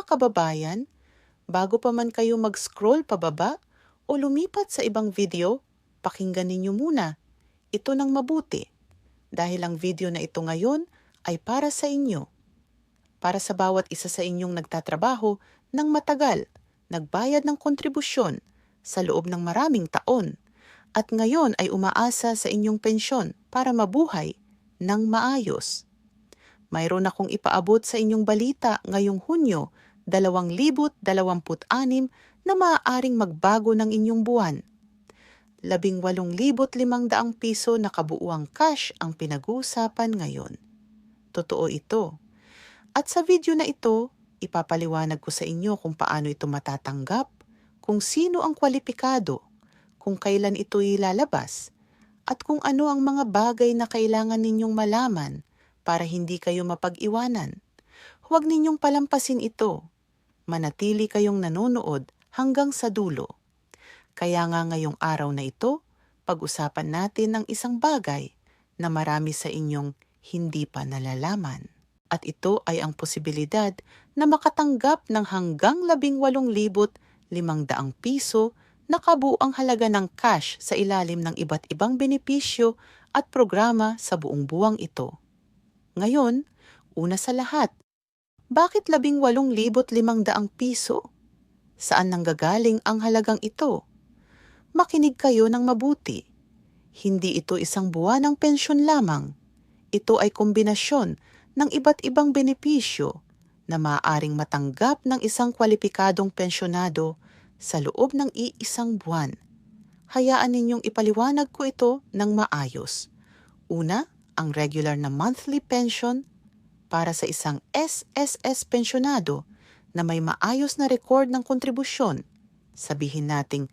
kababayan, bago pa man kayo mag-scroll pababa o lumipat sa ibang video, pakinggan ninyo muna ito ng mabuti dahil ang video na ito ngayon ay para sa inyo. Para sa bawat isa sa inyong nagtatrabaho ng matagal, nagbayad ng kontribusyon sa loob ng maraming taon, at ngayon ay umaasa sa inyong pensyon para mabuhay ng maayos. Mayroon akong ipaabot sa inyong balita ngayong Hunyo 2026 na maaaring magbago ng inyong buwan. 18,500 piso na kabuuang cash ang pinag-uusapan ngayon. Totoo ito. At sa video na ito, ipapaliwanag ko sa inyo kung paano ito matatanggap, kung sino ang kwalipikado, kung kailan ito ilalabas, at kung ano ang mga bagay na kailangan ninyong malaman para hindi kayo mapag-iwanan. Huwag ninyong palampasin ito. Manatili kayong nanonood hanggang sa dulo. Kaya nga ngayong araw na ito, pag-usapan natin ng isang bagay na marami sa inyong hindi pa nalalaman. At ito ay ang posibilidad na makatanggap ng hanggang 18,500 piso na kabuuang halaga ng cash sa ilalim ng iba't ibang benepisyo at programa sa buong buwang ito. Ngayon, una sa lahat, bakit 18,500 piso? Saan nanggagaling ang halagang ito? Makinig kayo ng mabuti. Hindi ito isang buwan ng pensyon lamang. Ito ay kombinasyon ng iba't ibang benepisyo na maaaring matanggap ng isang kwalipikadong pensyonado sa loob ng iisang buwan. Hayaan ninyong ipaliwanag ko ito ng maayos. Una, ang regular na monthly pension para sa isang SSS pensyonado na may maayos na record ng kontribusyon. Sabihin nating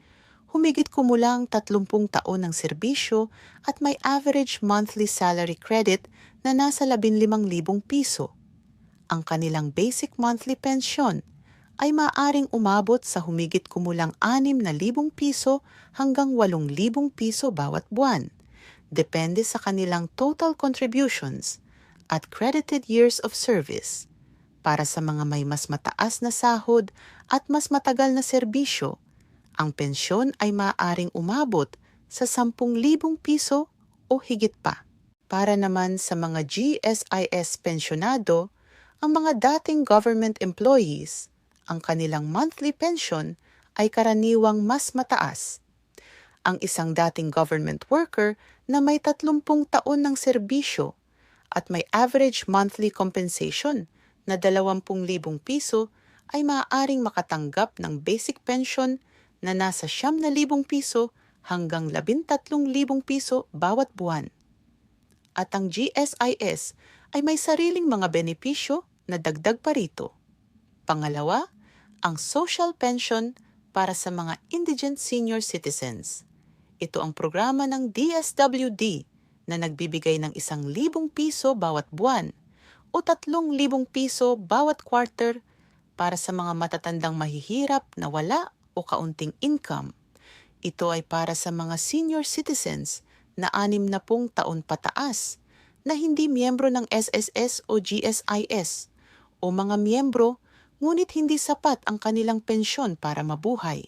humigit kumulang 30 taon ng serbisyo at may average monthly salary credit na nasa 15,000 piso. Ang kanilang basic monthly pension ay maaaring umabot sa humigit kumulang 6,000 piso hanggang 8,000 piso bawat buwan, depende sa kanilang total contributions at credited years of service. Para sa mga may mas mataas na sahod at mas matagal na serbisyo, ang pensyon ay maaaring umabot sa 10,000 piso o higit pa. Para naman sa mga GSIS pensyonado, ang mga dating government employees, ang kanilang monthly pension ay karaniwang mas mataas. Ang isang dating government worker na may 30 taon ng serbisyo at may average monthly compensation na 20,000 piso ay maaaring makatanggap ng basic pension na nasa 9,000 piso hanggang 13,000 piso bawat buwan. At ang GSIS ay may sariling mga benepisyo na dagdag pa rito. Pangalawa, ang social pension para sa mga indigent senior citizens. Ito ang programa ng DSWD na nagbibigay ng 1,000 piso bawat buwan o 3,000 piso bawat quarter para sa mga matatandang mahihirap na wala o kaunting income. Ito ay para sa mga senior citizens na 60 taon pataas na hindi miyembro ng SSS o GSIS o mga miyembro ngunit hindi sapat ang kanilang pensyon para mabuhay.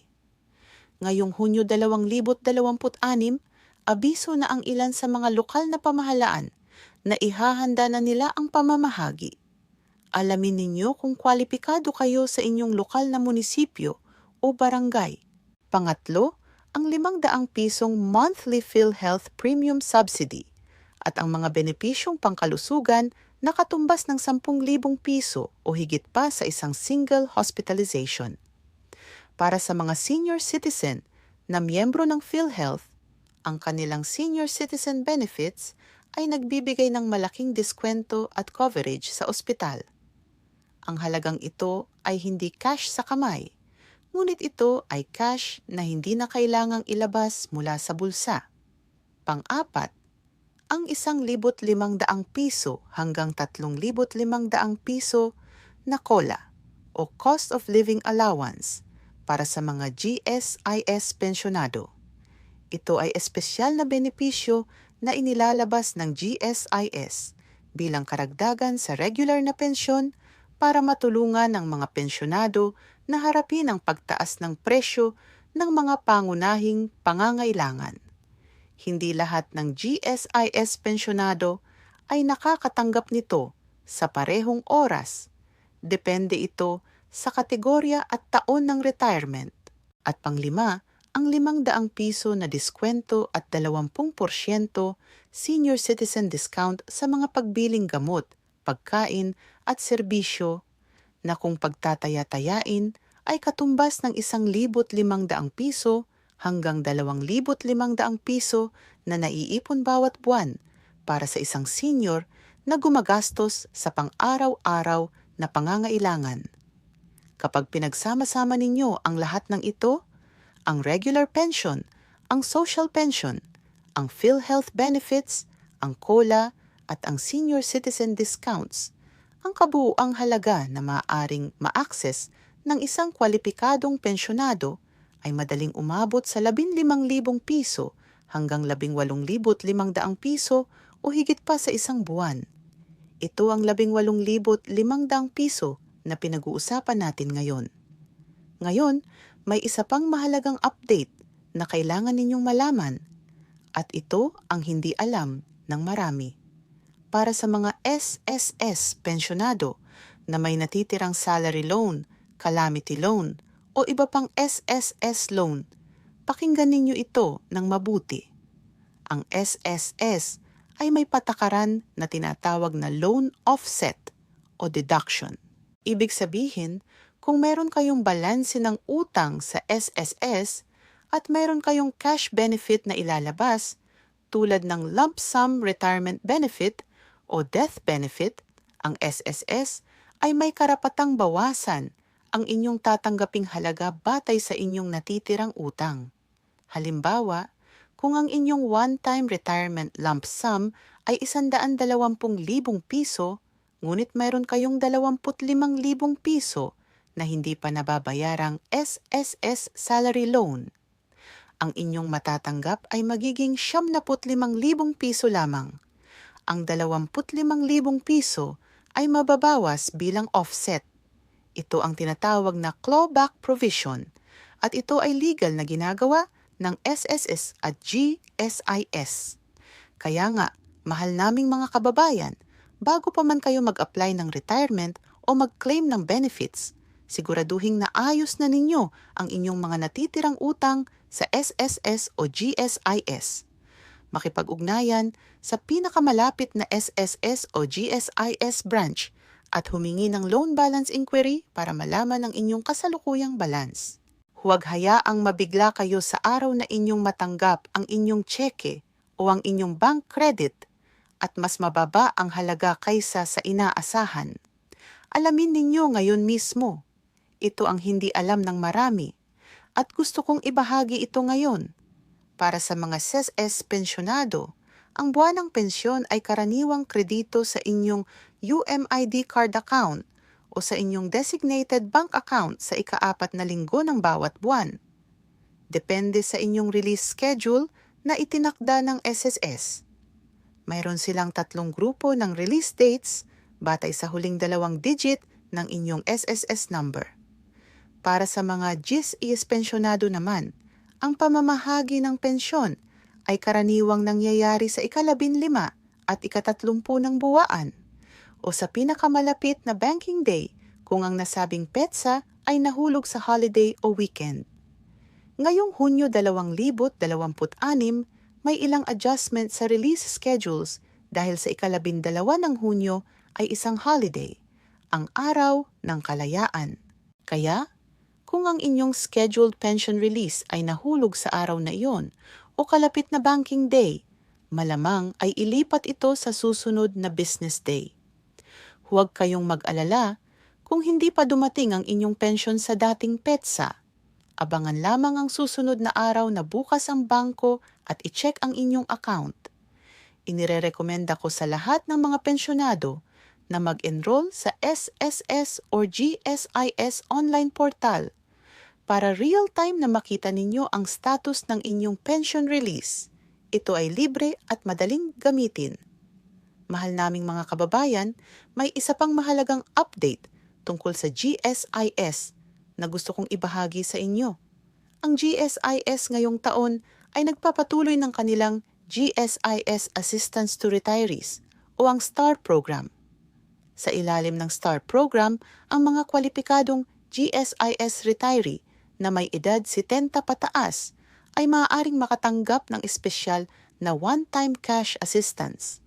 Ngayong Hunyo 2026, abiso na ang ilan sa mga lokal na pamahalaan na ihahanda na nila ang pamamahagi. Alamin ninyo kung kwalipikado kayo sa inyong lokal na munisipyo o barangay. Pangatlo, ang 500 pisong monthly PhilHealth Premium Subsidy at ang mga benepisyong pangkalusugan na katumbas ng 10,000 piso o higit pa sa isang single hospitalization. Para sa mga senior citizen na miyembro ng PhilHealth, ang kanilang senior citizen benefits ay nagbibigay ng malaking diskwento at coverage sa ospital. Ang halagang ito ay hindi cash sa kamay, ngunit ito ay cash na hindi na kailangang ilabas mula sa bulsa. Pang-apat, ang 1,500 piso hanggang 3,500 piso na COLA o Cost of Living Allowance para sa mga GSIS pensyonado. Ito ay espesyal na benepisyo na inilalabas ng GSIS bilang karagdagan sa regular na pensyon para matulungan ng mga pensyonado na harapin ang pagtaas ng presyo ng mga pangunahing pangangailangan. Hindi lahat ng GSIS pensyonado ay nakakatanggap nito sa parehong oras. Depende ito sa kategorya at taon ng retirement. At panglima, ang ₱500 na diskwento at 20% senior citizen discount sa mga pagbiling gamot, pagkain at serbisyo na kung pagtataya-tayain ay katumbas ng ₱1,500 hanggang ₱2,500 na naiipon bawat buwan para sa isang senior na gumagastos sa pang-araw-araw na pangangailangan. Kapag pinagsama-sama ninyo ang lahat ng ito, ang regular pension, ang social pension, ang PhilHealth benefits, ang COLA at ang senior citizen discounts, ang kabuuang halaga na maaaring ma-access ng isang kwalipikadong pensyonado ay madaling umabot sa ₱15,000 hanggang ₱18,500 o higit pa sa isang buwan. Ito ang ₱18,500 na pinag-uusapan natin ngayon. Ngayon, may isa pang mahalagang update na kailangan ninyong malaman at ito ang hindi alam ng marami. Para sa mga SSS pensyonado na may natitirang salary loan, calamity loan, o iba pang SSS loan, pakinggan ninyo ito ng mabuti. Ang SSS ay may patakaran na tinatawag na loan offset o deduction. Ibig sabihin, kung meron kayong balanse ng utang sa SSS at meron kayong cash benefit na ilalabas tulad ng lump sum retirement benefit o death benefit, ang SSS ay may karapatang bawasan ang inyong tatanggaping halaga batay sa inyong natitirang utang. Halimbawa, kung ang inyong one-time retirement lump sum ay ₱120,000, ngunit mayroon kayong ₱25,000 na hindi pa nababayarang SSS salary loan, ang inyong matatanggap ay magiging ₱75,000 lamang. Ang ₱25,000 ay mababawas bilang offset. Ito ang tinatawag na clawback provision at ito ay legal na ginagawa ng SSS at GSIS. Kaya nga, mahal naming mga kababayan, bago pa man kayo mag-apply ng retirement o mag-claim ng benefits, siguraduhin na ayos na ninyo ang inyong mga natitirang utang sa SSS o GSIS. Makipag-ugnayan sa pinakamalapit na SSS o GSIS branch at humingi ng loan balance inquiry para malaman ang inyong kasalukuyang balance. Huwag hayaang mabigla kayo sa araw na inyong matanggap ang inyong tseke o ang inyong bank credit at mas mababa ang halaga kaysa sa inaasahan. Alamin ninyo ngayon mismo. Ito ang hindi alam ng marami at gusto kong ibahagi ito ngayon. Para sa mga SSS pensyonado, ang buwanang pensyon ay karaniwang kredito sa inyong UMID card account o sa inyong designated bank account sa ika-4 na linggo ng bawat buwan. Depende sa inyong release schedule na itinakda ng SSS. Mayroon silang 3 grupo ng release dates batay sa huling 2 digit ng inyong SSS number. Para sa mga GSIS pensyonado naman, ang pamamahagi ng pensyon ay karaniwang nangyayari sa ika-15 at ika-30 ng buwaan o sa pinakamalapit na banking day kung ang nasabing petsa ay nahulog sa holiday o weekend. Ngayong Hunyo 2026, may ilang adjustment sa release schedules dahil sa ika-12 ng Hunyo ay isang holiday, ang Araw ng Kalayaan. Kaya, kung ang inyong scheduled pension release ay nahulog sa araw na iyon o kalapit na banking day, malamang ay ilipat ito sa susunod na business day. Huwag kayong mag-alala kung hindi pa dumating ang inyong pension sa dating petsa. Abangan lamang ang susunod na araw na bukas ang bangko at i-check ang inyong account. Inirerekomenda ko sa lahat ng mga pensyonado na mag-enroll sa SSS or GSIS online portal para real-time na makita ninyo ang status ng inyong pension release. Ito ay libre at madaling gamitin. Mahal naming mga kababayan, may isa pang mahalagang update tungkol sa GSIS na gusto kong ibahagi sa inyo. Ang GSIS ngayong taon ay nagpapatuloy ng kanilang GSIS Assistance to Retirees o ang STAR program. Sa ilalim ng STAR program, ang mga kwalipikadong GSIS retiree na may edad 70 pataas ay maaaring makatanggap ng espesyal na one-time cash assistance.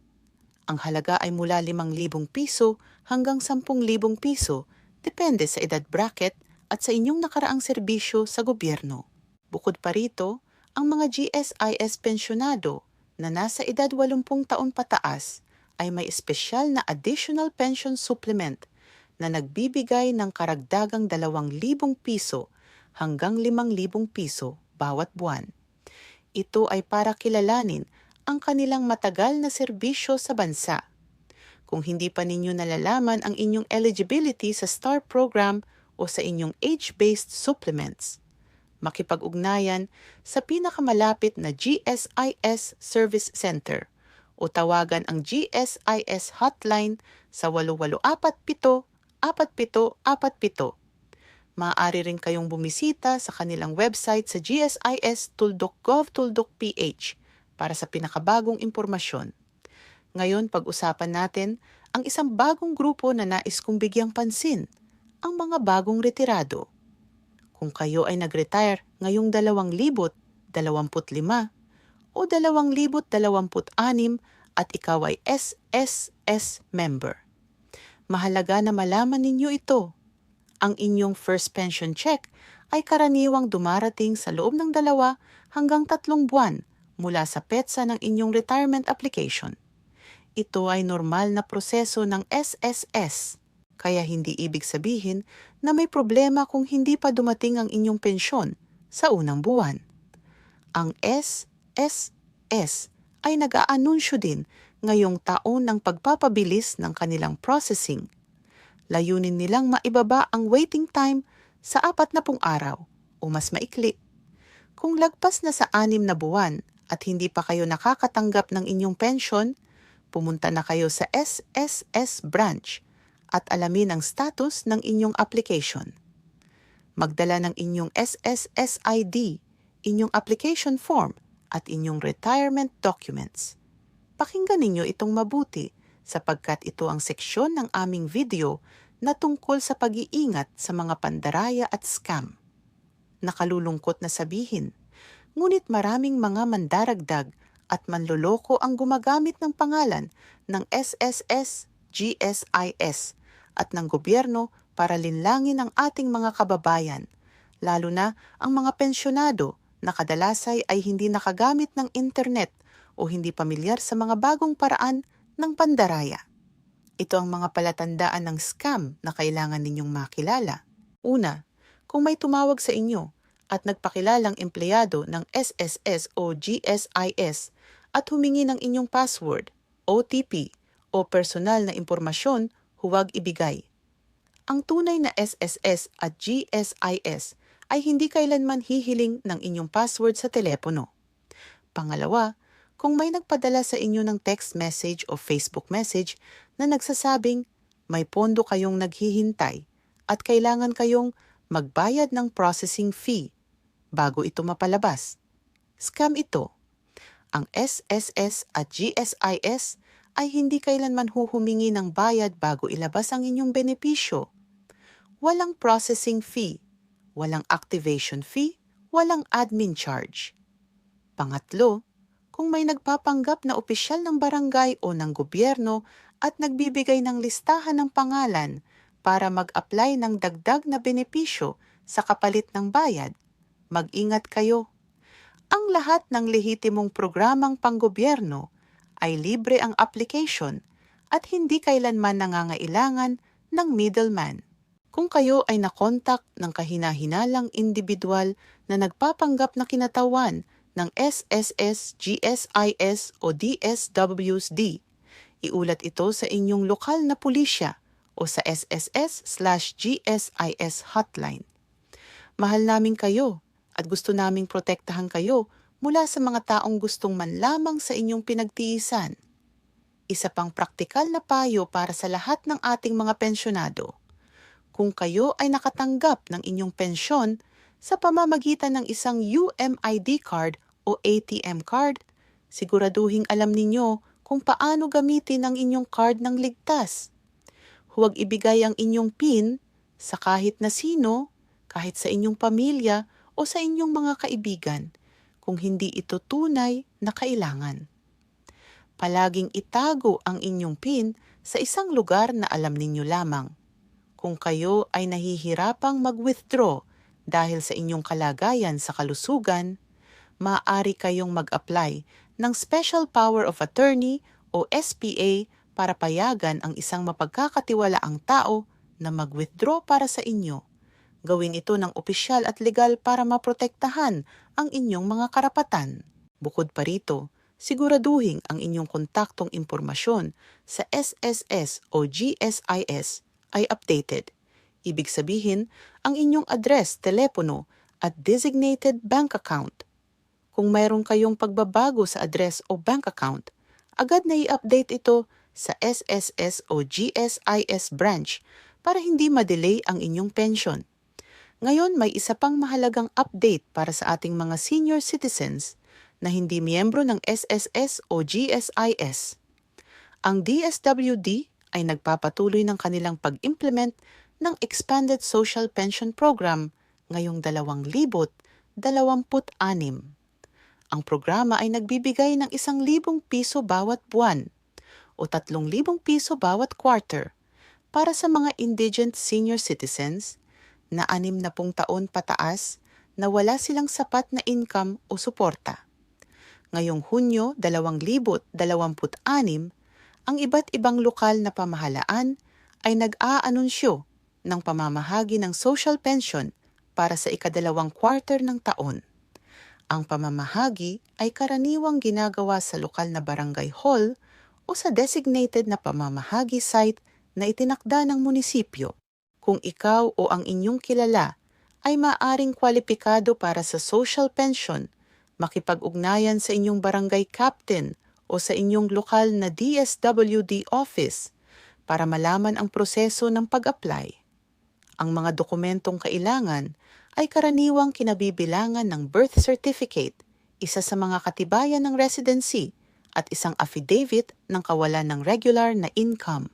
Ang halaga ay mula 5,000 piso hanggang 10,000 piso, depende sa edad bracket at sa inyong nakaraang serbisyo sa gobyerno. Bukod pa rito, ang mga GSIS pensyonado na nasa edad 80 taon pataas ay may espesyal na additional pension supplement na nagbibigay ng karagdagang 2,000 piso hanggang 5,000 piso bawat buwan. Ito ay para kilalanin ang kanilang matagal na serbisyo sa bansa. Kung hindi pa ninyo nalalaman ang inyong eligibility sa STAR program o sa inyong age-based supplements, makipag-ugnayan sa pinakamalapit na GSIS Service Center o tawagan ang GSIS hotline sa 8847-4747. Maaari rin kayong bumisita sa kanilang website sa gsis.tuldok.gov.ph para sa pinakabagong impormasyon. Ngayon, pag-usapan natin ang isang bagong grupo na nais kong bigyang pansin, ang mga bagong retirado. Kung kayo ay nag-retire ngayong 2025 o 2026 at ikaw ay SSS member, mahalaga na malaman ninyo ito. Ang inyong first pension check ay karaniwang dumarating sa loob ng 2 hanggang 3 buwan mula sa petsa ng inyong retirement application. Ito ay normal na proseso ng SSS, kaya hindi ibig sabihin na may problema kung hindi pa dumating ang inyong pensyon sa unang buwan. Ang SSS ay nag-aanunsyo din ngayong taon ng pagpapabilis ng kanilang processing. Layunin nilang maibaba ang waiting time sa 40 araw o mas maikli. Kung lagpas na sa 6 na buwan at hindi pa kayo nakakatanggap ng inyong pension, pumunta na kayo sa SSS branch at alamin ang status ng inyong application. Magdala ng inyong SSS ID, inyong application form at inyong retirement documents. Pakinggan ninyo itong mabuti sapagkat ito ang seksyon ng aming video na tungkol sa pag-iingat sa mga pandaraya at scam. Nakalulungkot na sabihin, ngunit maraming mga mandaragdag at manloloko ang gumagamit ng pangalan ng SSS, GSIS at ng gobyerno para linlangin ang ating mga kababayan, lalo na ang mga pensyonado na kadalasay ay hindi nakagamit ng internet o hindi pamilyar sa mga bagong paraan ng pandaraya. Ito ang mga palatandaan ng scam na kailangan ninyong makilala. Una, kung may tumawag sa inyo at nagpakilalang empleyado ng SSS o GSIS at humingi ng inyong password, OTP o personal na impormasyon, huwag ibigay. Ang tunay na SSS at GSIS ay hindi kailanman hihiling ng inyong password sa telepono. Pangalawa, kung may nagpadala sa inyo ng text message o Facebook message na nagsasabing may pondo kayong naghihintay at kailangan kayong magbayad ng processing fee bago ito mapalabas, scam ito. Ang SSS at GSIS ay hindi kailanman huhumingi ng bayad bago ilabas ang inyong benepisyo. Walang processing fee, walang activation fee, walang admin charge. Pangatlo, kung may nagpapanggap na opisyal ng barangay o ng gobyerno at nagbibigay ng listahan ng pangalan para mag-apply ng dagdag na benepisyo sa kapalit ng bayad, mag-ingat kayo. Ang lahat ng lehitimong programang panggobyerno ay libre ang application at hindi kailanman nangangailangan ng middleman. Kung kayo ay nakontak ng kahina-hinalang individual na nagpapanggap na kinatawan ng SSS, GSIS o DSWD, iulat ito sa inyong lokal na pulisya o sa SSS/GSIS hotline. Mahal namin kayo at gusto naming protektahan kayo mula sa mga taong gustong manlamang sa inyong pinagtiisan. Isa pang praktikal na payo para sa lahat ng ating mga pensyonado. Kung kayo ay nakatanggap ng inyong pensyon sa pamamagitan ng isang UMID card o ATM card, siguraduhing alam ninyo kung paano gamitin ang inyong card ng ligtas. Huwag ibigay ang inyong PIN sa kahit na sino, kahit sa inyong pamilya o sa inyong mga kaibigan, kung hindi ito tunay na kailangan. Palaging itago ang inyong PIN sa isang lugar na alam ninyo lamang. Kung kayo ay nahihirapang mag-withdraw dahil sa inyong kalagayan sa kalusugan, maaari kayong mag-apply ng Special Power of Attorney o SPA para payagan ang isang mapagkakatiwalaang tao na mag-withdraw para sa inyo. Gawin ito ng opisyal at legal para maprotektahan ang inyong mga karapatan. Bukod pa rito, siguraduhin ang inyong kontaktong impormasyon sa SSS o GSIS ay updated. Ibig sabihin, ang inyong address, telepono at designated bank account. Kung mayroon kayong pagbabago sa address o bank account, agad na i-update ito sa SSS o GSIS branch para hindi ma-delay ang inyong pension. Ngayon, may isa pang mahalagang update para sa ating mga senior citizens na hindi miyembro ng SSS o GSIS. Ang DSWD ay nagpapatuloy ng kanilang pag-implement ng Expanded Social Pension Program ngayong 2026. Ang programa ay nagbibigay ng 1,000 piso bawat buwan o 3,000 piso bawat quarter para sa mga indigent senior citizens na 60 taon pataas na wala silang sapat na income o suporta. Ngayong Hunyo 2026, ang iba't ibang lokal na pamahalaan ay nag-aanunsyo ng pamamahagi ng social pension para sa ika-2 quarter ng taon. Ang pamamahagi ay karaniwang ginagawa sa lokal na barangay hall o sa designated na pamamahagi site na itinakda ng munisipyo. Kung ikaw o ang inyong kilala ay maaring kwalipikado para sa social pension, makipag-ugnayan sa inyong barangay captain o sa inyong lokal na DSWD office para malaman ang proseso ng pag-apply. Ang mga dokumentong kailangan ay karaniwang kinabibilangan ng birth certificate, isa sa mga katibayan ng residency, at isang affidavit ng kawalan ng regular na income.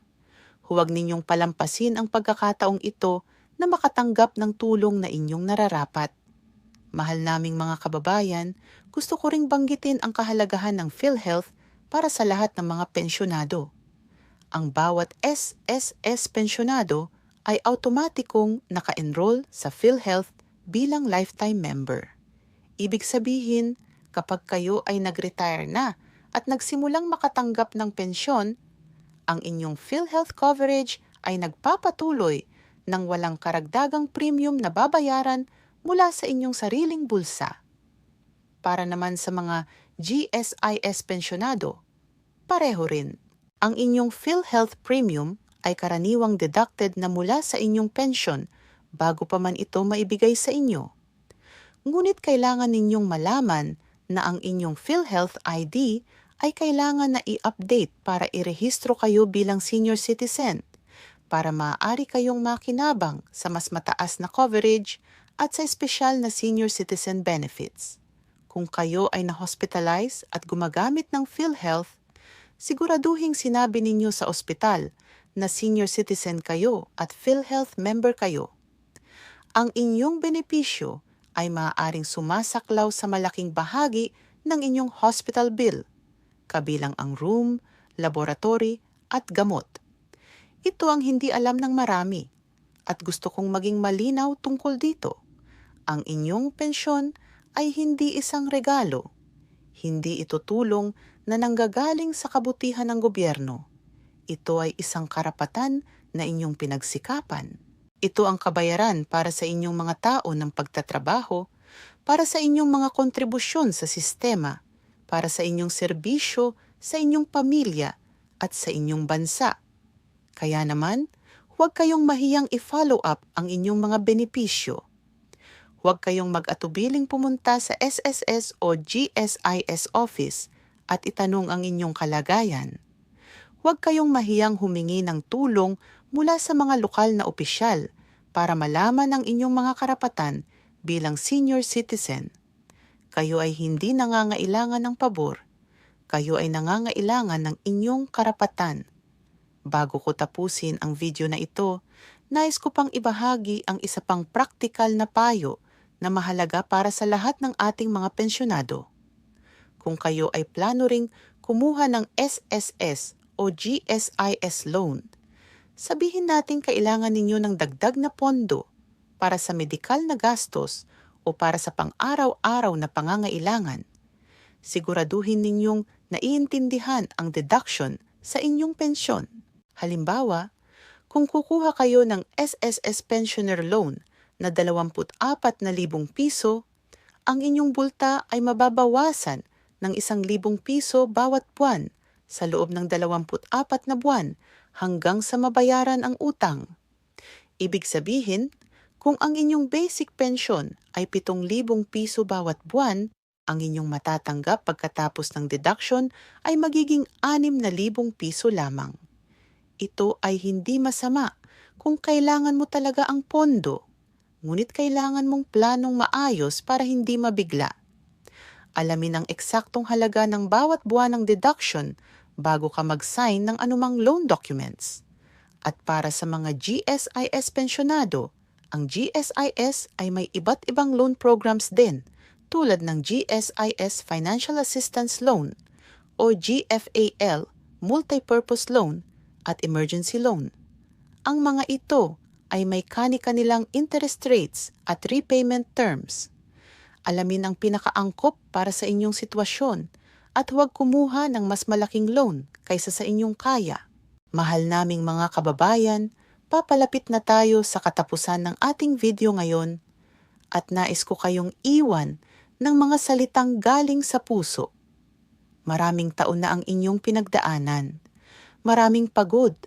Huwag ninyong palampasin ang pagkakataong ito na makatanggap ng tulong na inyong nararapat. Mahal naming mga kababayan, gusto ko ring banggitin ang kahalagahan ng PhilHealth para sa lahat ng mga pensyonado. Ang bawat SSS pensyonado ay automatikong naka-enroll sa PhilHealth bilang lifetime member. Ibig sabihin, kapag kayo ay nag-retire na at nagsimulang makatanggap ng pensyon, ang inyong PhilHealth coverage ay nagpapatuloy ng walang karagdagang premium na babayaran mula sa inyong sariling bulsa. Para naman sa mga GSIS pensyonado, pareho rin. Ang inyong PhilHealth premium ay karaniwang deducted na mula sa inyong pension bago pa man ito maibigay sa inyo. Ngunit kailangan ninyong malaman na ang inyong PhilHealth ID ay kailangan na i-update para irehistro kayo bilang senior citizen para maaari kayong makinabang sa mas mataas na coverage at sa espesyal na senior citizen benefits. Kung kayo ay na-hospitalize at gumagamit ng PhilHealth, siguraduhing sinabi ninyo sa ospital na senior citizen kayo at PhilHealth member kayo. Ang inyong benepisyo ay maaaring sumasaklaw sa malaking bahagi ng inyong hospital bill, kabilang ang room, laboratory, at gamot. Ito ang hindi alam ng marami, at gusto kong maging malinaw tungkol dito. Ang inyong pensyon ay hindi isang regalo. Hindi ito tulong na nanggagaling sa kabutihan ng gobyerno. Ito ay isang karapatan na inyong pinagsikapan. Ito ang kabayaran para sa inyong mga tao ng pagtatrabaho, para sa inyong mga kontribusyon sa sistema, para sa inyong serbisyo, sa inyong pamilya, at sa inyong bansa. Kaya naman, huwag kayong mahiyang i-follow up ang inyong mga benepisyo. Huwag kayong mag-atubiling pumunta sa SSS o GSIS office at itanong ang inyong kalagayan. Huwag kayong mahiyang humingi ng tulong mula sa mga lokal na opisyal para malaman ang inyong mga karapatan bilang senior citizen. Kayo ay hindi nangangailangan ng pabor. Kayo ay nangangailangan ng inyong karapatan. Bago ko tapusin ang video na ito, nais ko pang ibahagi ang isa pang praktikal na payo na mahalaga para sa lahat ng ating mga pensyonado. Kung kayo ay plano ring kumuha ng SSS o GSIS loan, sabihin natin kailangan ninyo ng dagdag na pondo para sa medikal na gastos o para sa pang-araw-araw na pangangailangan. Siguraduhin ninyong naiintindihan ang deduction sa inyong pensyon. Halimbawa, kung kukuha kayo ng SSS Pensioner Loan na 24,000 piso, ang inyong bulta ay mababawasan ng 1,000 piso bawat buwan sa loob ng 24 na buwan hanggang sa mabayaran ang utang. Ibig sabihin, kung ang inyong basic pension ay 7,000 piso bawat buwan, ang inyong matatanggap pagkatapos ng deduction ay magiging 6,000 piso lamang. Ito ay hindi masama kung kailangan mo talaga ang pondo, ngunit kailangan mong planong maayos para hindi mabigla. Alamin ang eksaktong halaga ng bawat buwan ng deduction bago ka mag-sign ng anumang loan documents. At para sa mga GSIS pensyonado, ang GSIS ay may iba't ibang loan programs din tulad ng GSIS Financial Assistance Loan o GFAL Multipurpose Loan at Emergency Loan. Ang mga ito ay may kani-kanilang interest rates at repayment terms. Alamin ang pinakaangkop para sa inyong sitwasyon at huwag kumuha ng mas malaking loan kaysa sa inyong kaya. Mahal naming mga kababayan, papalapit na tayo sa katapusan ng ating video ngayon at nais ko kayong iwan ng mga salitang galing sa puso. Maraming taon na ang inyong pinagdaanan. Maraming pagod,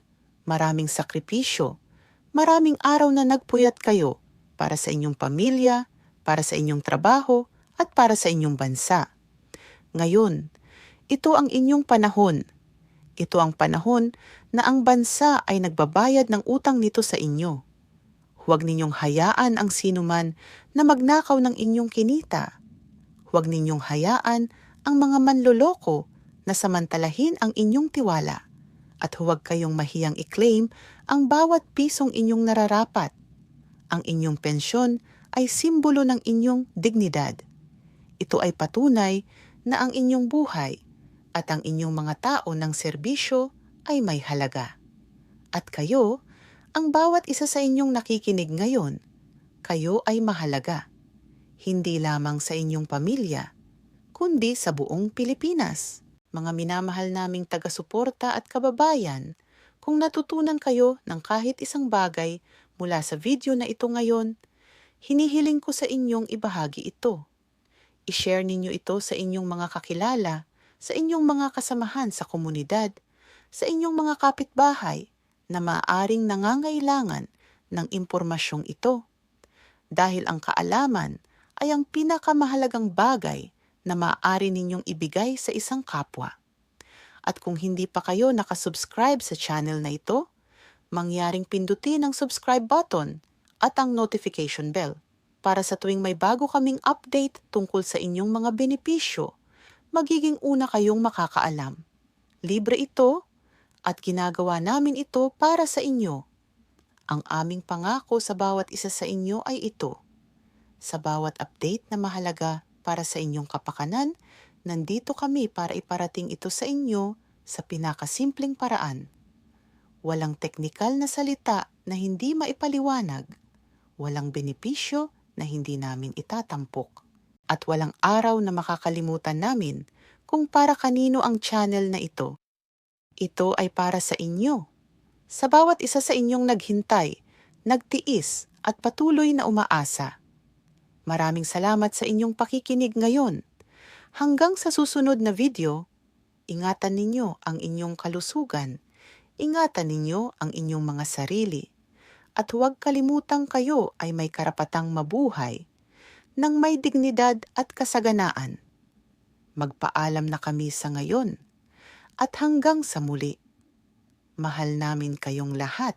maraming sakripisyo, maraming araw na nagpuyat kayo para sa inyong pamilya, para sa inyong trabaho, at para sa inyong bansa. Ngayon, ito ang inyong panahon. Ito ang panahon na ang bansa ay nagbabayad ng utang nito sa inyo. Huwag ninyong hayaan ang sinuman na magnakaw ng inyong kinita. Huwag ninyong hayaan ang mga manloloko na samantalahin ang inyong tiwala. At huwag kayong mahiyang i-claim ang bawat pisong inyong nararapat. Ang inyong pensyon ay simbolo ng inyong dignidad. Ito ay patunay na ang inyong buhay at ang inyong mga tao ng serbisyo ay may halaga. At kayo, ang bawat isa sa inyong nakikinig ngayon, kayo ay mahalaga. Hindi lamang sa inyong pamilya, kundi sa buong Pilipinas. Mga minamahal naming taga-suporta at kababayan, kung natutunan kayo ng kahit isang bagay mula sa video na ito ngayon, hinihiling ko sa inyong ibahagi ito. I-share ninyo ito sa inyong mga kakilala, sa inyong mga kasamahan sa komunidad, sa inyong mga kapitbahay na maaaring nangangailangan ng impormasyong ito. Dahil ang kaalaman ay ang pinakamahalagang bagay na maaari ninyong ibigay sa isang kapwa. At kung hindi pa kayo nakasubscribe sa channel na ito, mangyaring pindutin ang subscribe button at ang notification bell para sa tuwing may bago kaming update tungkol sa inyong mga benepisyo, magiging una kayong makakaalam. Libre ito at ginagawa namin ito para sa inyo. Ang aming pangako sa bawat isa sa inyo ay ito. Sa bawat update na mahalaga para sa inyong kapakanan, nandito kami para iparating ito sa inyo sa pinakasimpleng paraan. Walang teknikal na salita na hindi maipaliwanag. Walang benepisyo na hindi namin itatampok. At walang araw na makakalimutan namin kung para kanino ang channel na ito. Ito ay para sa inyo. Sa bawat isa sa inyong naghintay, nagtiis at patuloy na umaasa. Maraming salamat sa inyong pakikinig ngayon. Hanggang sa susunod na video, ingatan ninyo ang inyong kalusugan, ingatan ninyo ang inyong mga sarili, at huwag kalimutang kayo ay may karapatang mabuhay ng may dignidad at kasaganaan. Magpaalam na kami sa ngayon at hanggang sa muli. Mahal namin kayong lahat